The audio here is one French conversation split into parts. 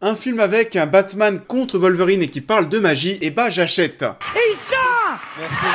Un film avec un Batman contre Wolverine et qui parle de magie, et bah j'achète. Et ça! Merci.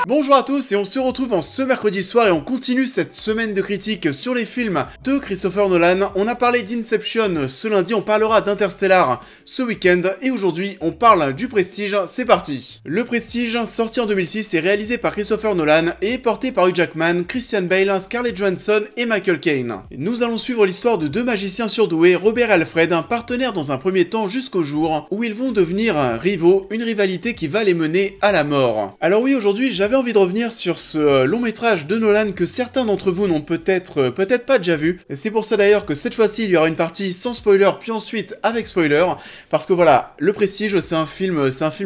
Bonjour à tous et on se retrouve en ce mercredi soir et on continue cette semaine de critiques sur les films de Christopher Nolan. On a parlé d'Inception ce lundi, on parlera d'Interstellar ce week-end et aujourd'hui on parle du Prestige, c'est parti. Le Prestige, sorti en 2006, est réalisé par Christopher Nolan et porté par Hugh Jackman, Christian Bale, Scarlett Johansson et Michael Caine. Nous allons suivre l'histoire de deux magiciens surdoués, Robert et Alfred, partenaires dans un premier temps jusqu'au jour où ils vont devenir rivaux, une rivalité qui va les mener à la mort. Alors oui, aujourd'hui j'avais envie de revenir sur ce long métrage de Nolan que certains d'entre vous n'ont peut-être pas déjà vu. C'est pour ça d'ailleurs que cette fois-ci il y aura une partie sans spoiler puis ensuite avec spoiler, parce que voilà, Le Prestige c'est un film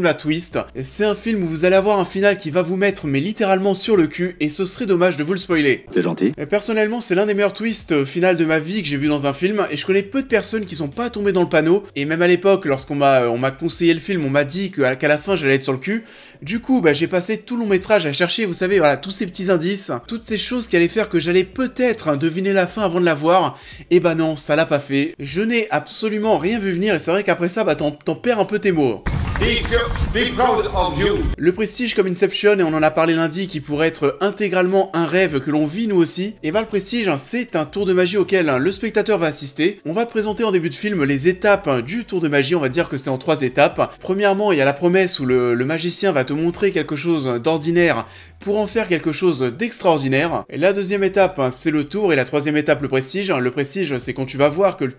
à twist, c'est un film où vous allez avoir un final qui va vous mettre mais littéralement sur le cul et ce serait dommage de vous le spoiler. C'est gentil. Personnellement c'est l'un des meilleurs twists final de ma vie que j'ai vu dans un film et je connais peu de personnes qui sont pas tombées dans le panneau et même à l'époque lorsqu'on m'a conseillé le film on m'a dit qu'à la fin j'allais être sur le cul. Du coup, j'ai passé tout le long métrage à chercher, vous savez, voilà, tous ces petits indices, toutes ces choses qui allaient faire que j'allais peut-être deviner la fin avant de la voir. Et bah non, ça l'a pas fait. Je n'ai absolument rien vu venir et c'est vrai qu'après ça, t'en perds un peu tes mots. Be proud of you. Le Prestige comme Inception, et on en a parlé lundi, qui pourrait être intégralement un rêve que l'on vit nous aussi, et le Prestige, c'est un tour de magie auquel le spectateur va assister. On va te présenter en début de film les étapes du tour de magie, on va dire que c'est en 3 étapes. Premièrement, il y a la promesse où le magicien va te montrer quelque chose d'ordinaire pour en faire quelque chose d'extraordinaire. La deuxième étape, c'est le tour, et la troisième étape, le Prestige. Le Prestige, c'est quand tu vas voir que le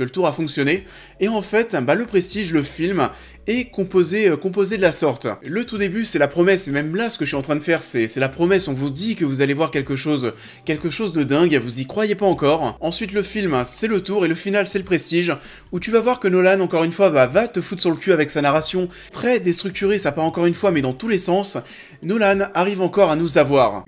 tour a fonctionné. Et en fait, le Prestige, le film, est composé de la sorte. Le tout début, c'est la promesse, et même là, ce que je suis en train de faire, c'est la promesse, on vous dit que vous allez voir quelque chose de dingue, vous y croyez pas encore. Ensuite, le film, c'est le tour, et le final, c'est le Prestige, où tu vas voir que Nolan, encore une fois, va te foutre sur le cul avec sa narration très déstructurée, ça part encore une fois, mais dans tous les sens. Nolan arrive encore à nous avoir.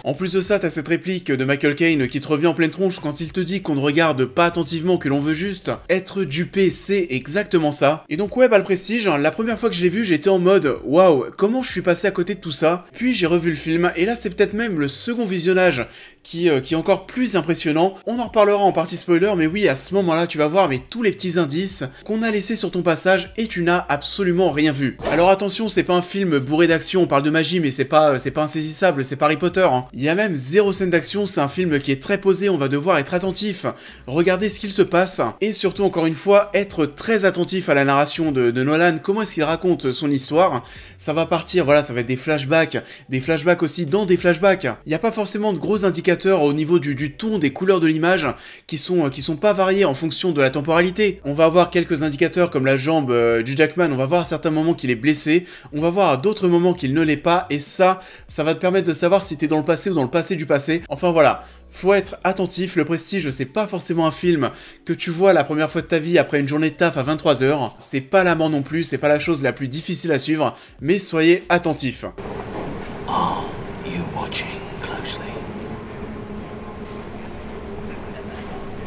En plus de ça, t'as cette réplique de Michael Caine qui te revient en pleine tronche quand il te dit qu'on ne regarde pas attentivement, que l'on veut juste être dupé, c'est exactement ça. Et donc ouais, le Prestige, la première fois que je l'ai vu, j'étais en mode waouh, comment je suis passé à côté de tout ça. Puis j'ai revu le film, et là c'est peut-être même le second visionnage qui est encore plus impressionnant. On en reparlera en partie spoiler, mais oui, à ce moment-là, tu vas voir tous les petits indices qu'on a laissés sur ton passage et tu n'as absolument rien vu. Alors attention, c'est pas un film bourré d'action, on parle de magie, mais c'est pas insaisissable, c'est pas Harry Potter. Il y a même 0 scène d'action, c'est un film qui est très posé, on va devoir être attentif, regarder ce qu'il se passe, et surtout, encore une fois, être très attentif à la narration de Nolan, comment est-ce qu'il raconte son histoire. Ça va partir, voilà, ça va être des flashbacks aussi dans des flashbacks. Il n'y a pas forcément de gros indicateurs au niveau du ton, des couleurs de l'image, qui sont pas variés en fonction de la temporalité. On va avoir quelques indicateurs comme la jambe du Jackman, on va voir à certains moments qu'il est blessé, on va voir à d'autres moments qu'il ne l'est pas, et ça va te permettre de savoir si t'es dans le passé ou dans le passé du passé. Enfin voilà, faut être attentif, Le Prestige c'est pas forcément un film que tu vois la première fois de ta vie après une journée de taf à 23h, c'est pas la mort non plus, c'est pas la chose la plus difficile à suivre, mais soyez attentifs. Are you watching closely?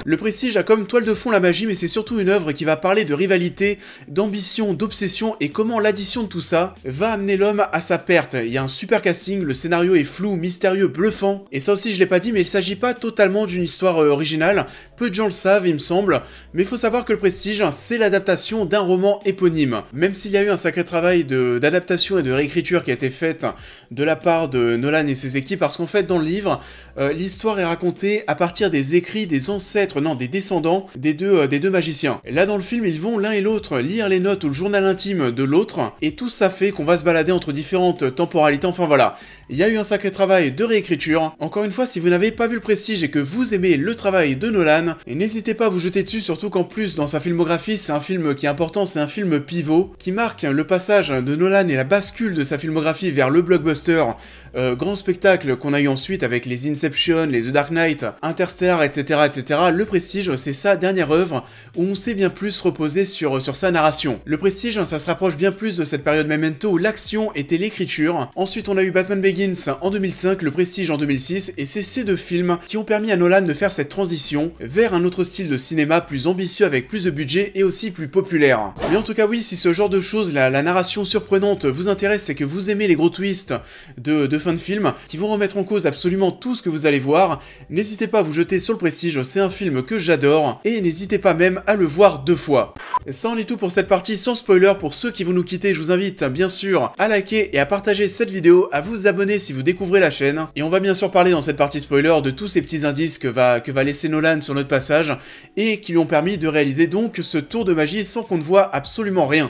Le Prestige a comme toile de fond la magie, mais c'est surtout une œuvre qui va parler de rivalité, d'ambition, d'obsession, et comment l'addition de tout ça va amener l'homme à sa perte. Il y a un super casting, le scénario est flou, mystérieux, bluffant, et ça aussi je l'ai pas dit, mais il s'agit pas totalement d'une histoire originale, peu de gens le savent il me semble, mais il faut savoir que Le Prestige, c'est l'adaptation d'un roman éponyme. Même s'il y a eu un sacré travail d'adaptation et de réécriture qui a été faite de la part de Nolan et ses équipes, parce qu'en fait dans le livre, l'histoire est racontée à partir des écrits des ancêtres, non, des descendants des deux magiciens. Là dans le film, ils vont l'un et l'autre lire les notes ou le journal intime de l'autre, et tout ça fait qu'on va se balader entre différentes temporalités, enfin voilà. Il y a eu un sacré travail de réécriture. Encore une fois, si vous n'avez pas vu Le Prestige et que vous aimez le travail de Nolan, n'hésitez pas à vous jeter dessus, surtout qu'en plus, dans sa filmographie, c'est un film qui est important, c'est un film pivot, qui marque le passage de Nolan et la bascule de sa filmographie vers le blockbuster, grand spectacle qu'on a eu ensuite avec les Inception, les The Dark Knight, Interstellar, etc., etc. Le Prestige, c'est sa dernière œuvre où on sait bien plus reposer sur sa narration. Le Prestige, ça se rapproche bien plus de cette période Memento où l'action était l'écriture. Ensuite, on a eu Batman Begins en 2005, Le Prestige en 2006, et c'est ces deux films qui ont permis à Nolan de faire cette transition vers un autre style de cinéma plus ambitieux avec plus de budget et aussi plus populaire. Mais en tout cas oui, si ce genre de choses, la narration surprenante vous intéresse et que vous aimez les gros twists de fin de film qui vont remettre en cause absolument tout ce que vous allez voir, n'hésitez pas à vous jeter sur Le Prestige, c'est un film film que j'adore, et n'hésitez pas même à le voir 2 fois. Ça en est tout pour cette partie sans spoiler. Pour ceux qui vont nous quitter, je vous invite bien sûr à liker et à partager cette vidéo, à vous abonner si vous découvrez la chaîne, et on va bien sûr parler dans cette partie spoiler de tous ces petits indices que va laisser Nolan sur notre passage, et qui lui ont permis de réaliser donc ce tour de magie sans qu'on ne voit absolument rien.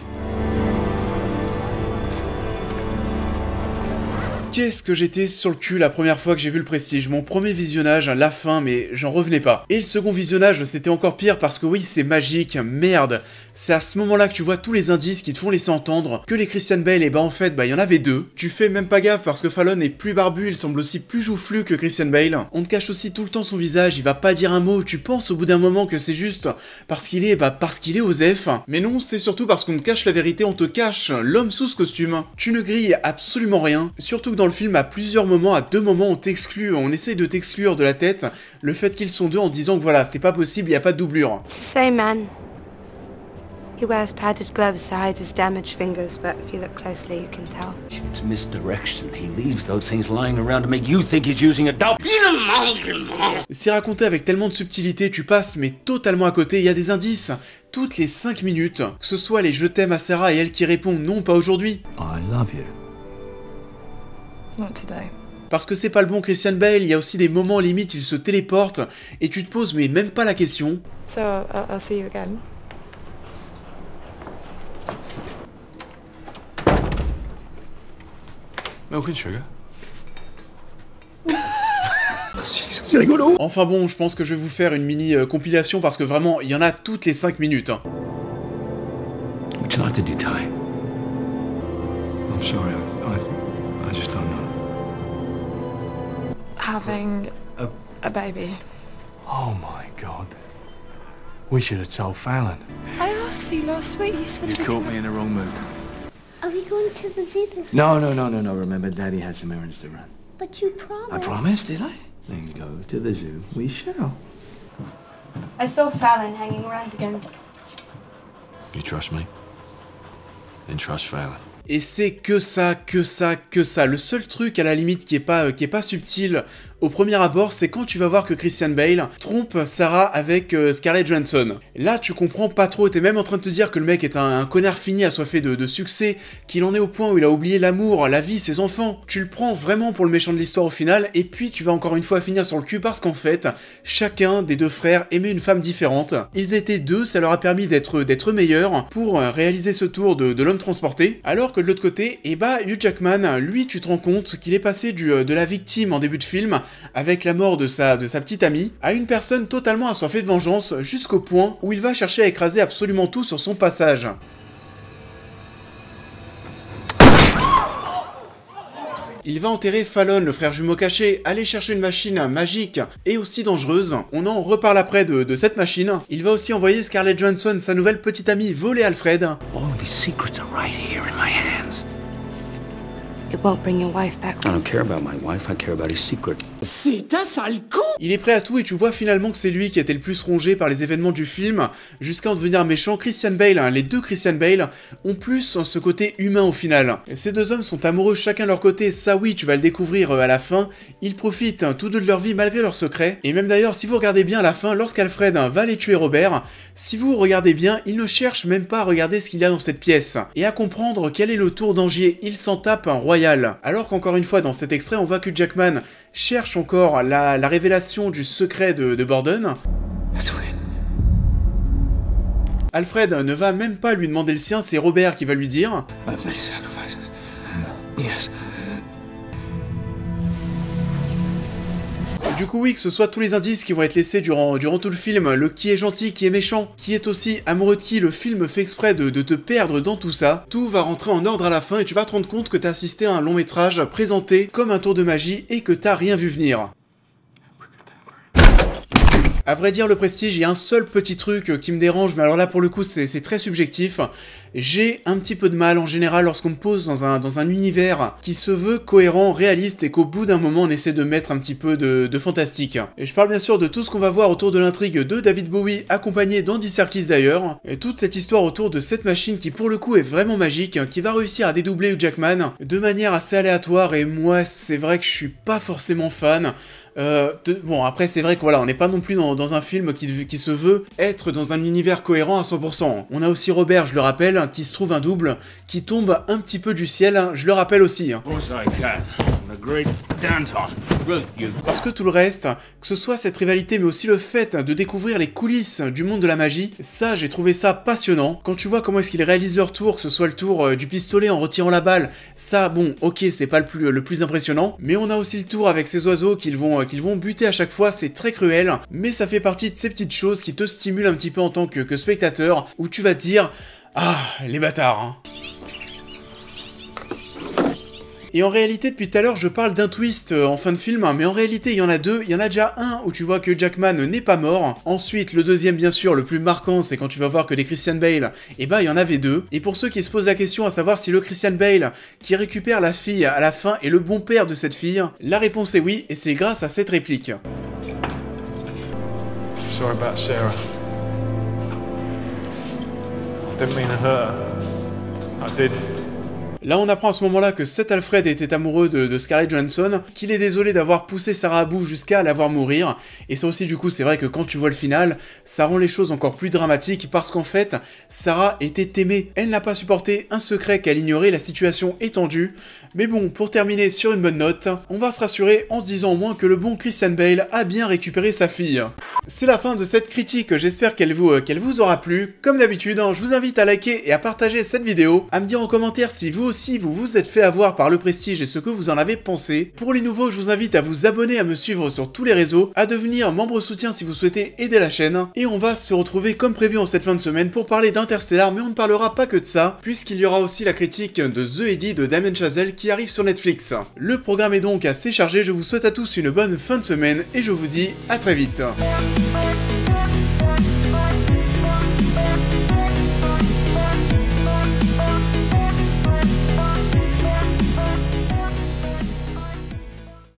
Qu'est-ce que j'étais sur le cul la première fois que j'ai vu le Prestige. Mon premier visionnage, la fin, mais j'en revenais pas. Et le second visionnage, c'était encore pire parce que oui, c'est magique, merde. C'est à ce moment-là que tu vois tous les indices qui te font laisser entendre que les Christian Bale, et bah en fait, il y en avait 2. Tu fais même pas gaffe parce que Fallon est plus barbu, il semble aussi plus joufflu que Christian Bale. On te cache aussi tout le temps son visage, il va pas dire un mot, tu penses au bout d'un moment que c'est juste parce qu'il est Osef. Mais non, c'est surtout parce qu'on te cache la vérité, on te cache l'homme sous ce costume. Tu ne grilles absolument rien, surtout que dans le film, à plusieurs moments, à 2 moments, on t'exclut, on essaye de t'exclure de la tête le fait qu'ils sont 2 en disant que voilà, c'est pas possible, il y a pas de doublure. It's the same man. He wears padded gloves to hide his damaged fingers, but if you look closely, you can tell. It's misdirection. He leaves those things lying around to make you think he's using a dope. C'est raconté avec tellement de subtilité, tu passes mais totalement à côté, il y a des indices toutes les 5 minutes, que ce soit les je t'aime à Sarah et elle qui répond non, pas aujourd'hui. I love you. Not today. Parce que c'est pas le bon Christian Bale, il y a aussi des moments limite, il se téléporte, et tu te poses mais même pas la question. So I'll see you again. Milk and sugar. C'est rigolo. Enfin bon, je pense que je vais vous faire une mini compilation parce que vraiment, il y en a toutes les 5 minutes. Would you like to do Ty? I'm sorry, I just don't know. Having a baby. Oh my God. We should have told Fallon. I asked you last week, you said You caught me in the wrong mood. Are we going to the zoo this No. Remember, Daddy has some errands to run. But you promised. I promised, did I? Then go to the zoo. We shall. I saw Fallon hanging around again. You trust me? Then trust Fallon. Et c'est que ça. Le seul truc à la limite qui est pas subtil au premier abord, c'est quand tu vas voir que Christian Bale trompe Sarah avec Scarlett Johansson. Là, tu comprends pas trop, t'es même en train de te dire que le mec est un connard fini, assoiffé de succès, qu'il en est au point où il a oublié l'amour, la vie, ses enfants. Tu le prends vraiment pour le méchant de l'histoire au final, et puis tu vas encore une fois finir sur le cul parce qu'en fait, chacun des 2 frères aimait une femme différente. Ils étaient 2, ça leur a permis d'être meilleurs pour réaliser ce tour de l'homme transporté, alors que de l'autre côté, Hugh Jackman, lui, tu te rends compte qu'il est passé de la victime en début de film, avec la mort de sa petite amie, à une personne totalement assoiffée de vengeance, jusqu'au point où il va chercher à écraser absolument tout sur son passage. Il va enterrer Fallon, le frère jumeau caché, aller chercher une machine magique et aussi dangereuse. On en reparle après de cette machine. Il va aussi envoyer Scarlett Johansson, sa nouvelle petite amie, voler Alfred. All of his secrets are right here in my hands. It won't bring your wife back. I don't care about my wife, I care about his secret. C'est un sale con! Il est prêt à tout et tu vois finalement que c'est lui qui a été le plus rongé par les événements du film, jusqu'à en devenir méchant. Christian Bale, les 2 Christian Bale, ont plus ce côté humain au final. Et ces 2 hommes sont amoureux chacun de leur côté, ça oui, tu vas le découvrir à la fin. Ils profitent tous 2 de leur vie malgré leurs secrets. Et même d'ailleurs, si vous regardez bien à la fin, lorsqu'Alfred va aller tuer Robert, si vous regardez bien, il ne cherche même pas à regarder ce qu'il y a dans cette pièce, et à comprendre quel est le tour d'Angier, il s'en tape un royal. Alors qu'encore une fois, dans cet extrait, on voit que Jackman cherche encore la révélation du secret de Borden. Alfred ne va même pas lui demander le sien, c'est Robert qui va lui dire. I've made sacrifices. Yes. Du coup oui, que ce soit tous les indices qui vont être laissés durant tout le film, le qui est gentil, qui est méchant, qui est aussi amoureux de qui, le film fait exprès de te perdre dans tout ça, tout va rentrer en ordre à la fin et tu vas te rendre compte que t'as assisté à un long métrage présenté comme un tour de magie et que t'as rien vu venir. À vrai dire, le Prestige, il y a un seul petit truc qui me dérange, mais alors là, pour le coup, c'est très subjectif. J'ai un petit peu de mal, en général, lorsqu'on me pose dans un univers qui se veut cohérent, réaliste, et qu'au bout d'un moment, on essaie de mettre un petit peu de fantastique. Et je parle bien sûr de tout ce qu'on va voir autour de l'intrigue de David Bowie, accompagné d'Andy Serkis d'ailleurs, et toute cette histoire autour de cette machine qui, pour le coup, est vraiment magique, qui va réussir à dédoubler Hugh Jackman de manière assez aléatoire, et moi, c'est vrai que je suis pas forcément fan. Bon, après, c'est vrai que voilà, on n'est pas non plus dans un film qui se veut être dans un univers cohérent à 100%. On a aussi Robert, je le rappelle, qui se trouve un double, qui tombe un petit peu du ciel, je le rappelle aussi. Of course I can. I'm a great dancer. Brilliant, you. Parce que tout le reste, que ce soit cette rivalité, mais aussi le fait de découvrir les coulisses du monde de la magie, ça, j'ai trouvé ça passionnant. Quand tu vois comment est-ce qu'ils réalisent leur tour, que ce soit le tour du pistolet en retirant la balle, ça, bon, ok, c'est pas le plus impressionnant, mais on a aussi le tour avec ces oiseaux qu'ils vont buter à chaque fois, c'est très cruel, mais ça fait partie de ces petites choses qui te stimulent un petit peu en tant que spectateur, où tu vas te dire « Ah, les bâtards, hein !» Et en réalité, depuis tout à l'heure, je parle d'un twist en fin de film, mais en réalité, il y en a deux. Il y en a déjà un où tu vois que Jackman n'est pas mort. Ensuite, le deuxième, bien sûr, le plus marquant, c'est quand tu vas voir que des Christian Bale, eh ben, il y en avait deux. Et pour ceux qui se posent la question à savoir si le Christian Bale qui récupère la fille à la fin est le bon père de cette fille, la réponse est oui, et c'est grâce à cette réplique. Sorry about Sarah. Didn't mean to hurt her. I did. Là, on apprend à ce moment-là que Seth Alfred était amoureux de Scarlett Johansson, qu'il est désolé d'avoir poussé Sarah à bout jusqu'à la voir mourir, et ça aussi, du coup, c'est vrai que quand tu vois le final, ça rend les choses encore plus dramatiques, parce qu'en fait, Sarah était aimée. Elle n'a pas supporté un secret qu'elle ignorait, la situation étendue. Mais bon, pour terminer sur une bonne note, on va se rassurer en se disant au moins que le bon Christian Bale a bien récupéré sa fille. C'est la fin de cette critique, j'espère qu'elle vous aura plu. Comme d'habitude, je vous invite à liker et à partager cette vidéo, à me dire en commentaire si vous aussi vous vous êtes fait avoir par le Prestige et ce que vous en avez pensé. Pour les nouveaux, je vous invite à vous abonner, à me suivre sur tous les réseaux, à devenir membre soutien si vous souhaitez aider la chaîne. Et on va se retrouver comme prévu en cette fin de semaine pour parler d'Interstellar, mais on ne parlera pas que de ça, puisqu'il y aura aussi la critique de The Eddie de Damien Chazelle qui arrive sur Netflix. Le programme est donc assez chargé, je vous souhaite à tous une bonne fin de semaine et je vous dis à très vite.